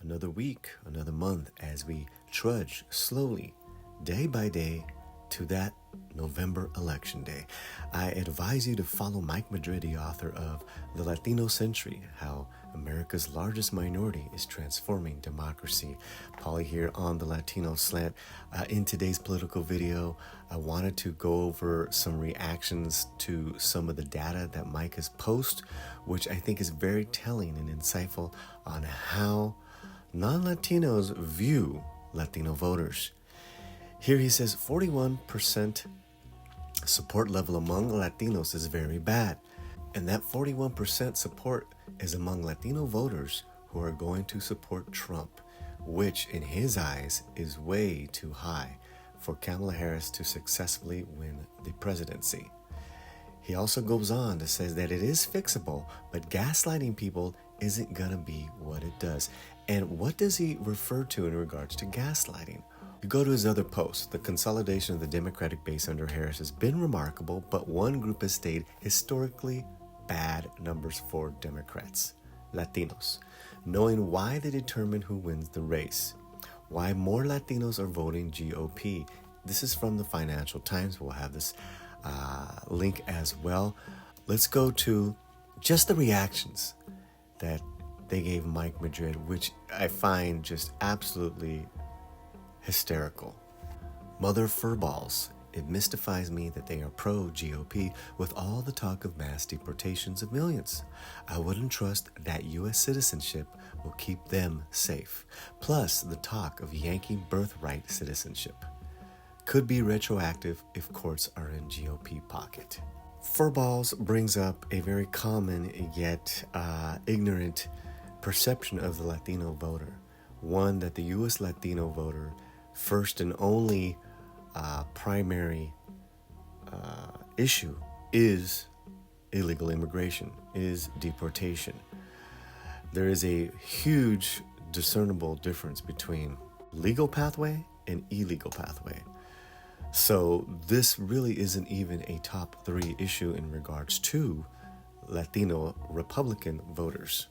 another week, another month as we trudge slowly, day by day, to that November election day. I advise you to follow Mike Madrid, the author of The Latino Century, How America's Largest Minority is Transforming Democracy. Paulie here on the Latino Slant. In today's political video, I wanted to go over some reactions to some of the data that Mike has posted, which I think is very telling and insightful on how non-Latinos view Latino voters. Here he says 41% support level among Latinos is very bad. And that 41% support is among Latino voters who are going to support Trump, which in his eyes is way too high for Kamala Harris to successfully win the presidency. He also goes on to say that it is fixable, but gaslighting people isn't going to be what it does. And what does he refer to in regards to gaslighting? You go to his other post. The consolidation of the Democratic base under Harris has been remarkable, but one group has stayed historically bad numbers for Democrats, Latinos, knowing why they determine who wins the race, why more Latinos are voting GOP. This is from the Financial Times. We'll have this link as well. Let's go to just the reactions that they gave Mike Madrid, which I find just absolutely hysterical. Mother furballs. It mystifies me that they are pro-GOP with all the talk of mass deportations of millions. I wouldn't trust that U.S. citizenship will keep them safe. Plus, the talk of yanking birthright citizenship could be retroactive if courts are in GOP pocket. Furballs brings up a very common yet ignorant perception of the Latino voter. One, that the U.S. Latino voter first and only primary issue is illegal immigration, is deportation. There is a huge discernible difference between legal pathway and illegal pathway. So this really isn't even a top 3 issue in regards to Latino Republican voters.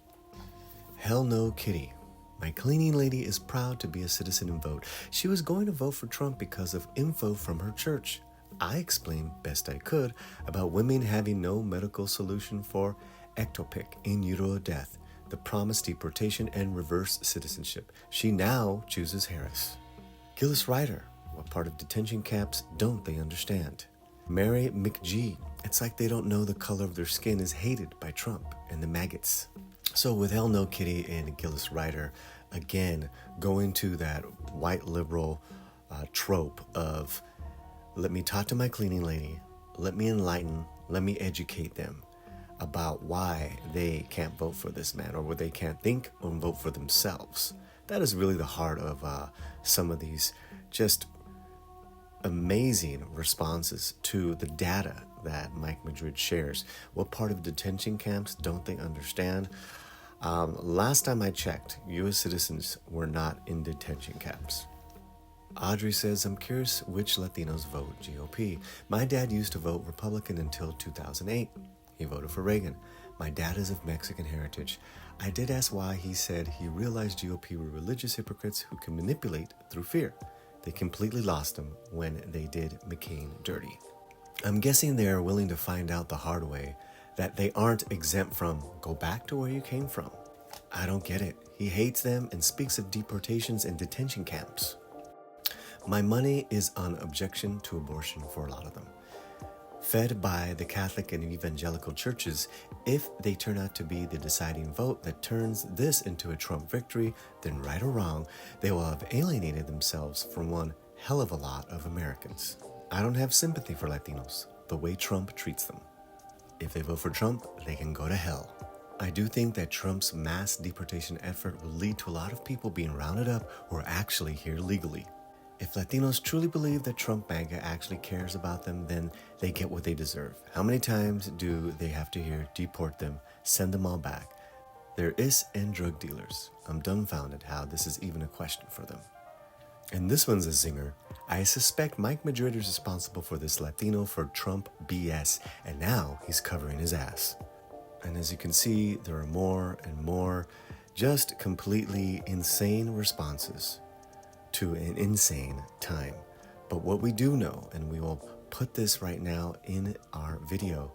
Hell no, Kitty. My cleaning lady is proud to be a citizen and vote. She was going to vote for Trump because of info from her church. I explained best I could about women having no medical solution for ectopic, in utero death, the promised deportation and reverse citizenship. She now chooses Harris. Gillis Ryder, what part of detention camps don't they understand? Mary McGee, it's like they don't know the color of their skin is hated by Trump and the maggots. So with Hell No Kitty and Gillis Ryder, again, going to that white liberal trope of let me talk to my cleaning lady, let me enlighten, let me educate them about why they can't vote for this man or why they can't think or vote for themselves. That is really the heart of some of these just amazing responses to the data that Mike Madrid shares. What part of detention camps don't they understand? Last time I checked, U.S. citizens were not in detention camps. Audrey says, I'm curious which Latinos vote GOP. My dad used to vote Republican until 2008. He voted for Reagan. My dad is of Mexican heritage. I did ask why. He said he realized GOP were religious hypocrites who can manipulate through fear. They completely lost him when they did McCain dirty. I'm guessing they are willing to find out the hard way that they aren't exempt from go back to where you came from. I don't get it. He hates them and speaks of deportations and detention camps. My money is on objection to abortion for a lot of them. Fed by the Catholic and evangelical churches, if they turn out to be the deciding vote that turns this into a Trump victory, then right or wrong, they will have alienated themselves from one hell of a lot of Americans. I don't have sympathy for Latinos, the way Trump treats them. If they vote for Trump, they can go to hell. I do think that Trump's mass deportation effort will lead to a lot of people being rounded up who are actually here legally. If Latinos truly believe that Trump MAGA actually cares about them, then they get what they deserve. How many times do they have to hear deport them, send them all back? They're IS and drug dealers. I'm dumbfounded how this is even a question for them. And this one's a zinger. I suspect Mike Madrid is responsible for this Latino for Trump BS, and now he's covering his ass. And as you can see, there are more and more Just completely insane responses to an insane time. But what we do know, and we will put this right now in our video,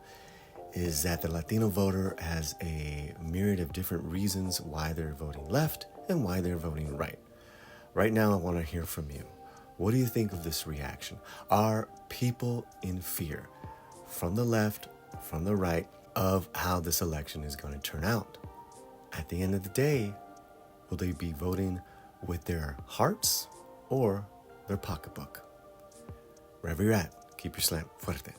is that the Latino voter has a myriad of different reasons why they're voting left and why they're voting right. Right now, I want to hear from you. What do you think of this reaction? Are people in fear from the left, from the right, of how this election is going to turn out? At the end of the day, will they be voting with their hearts or their pocketbook? Wherever you're at, keep your slant fuerte.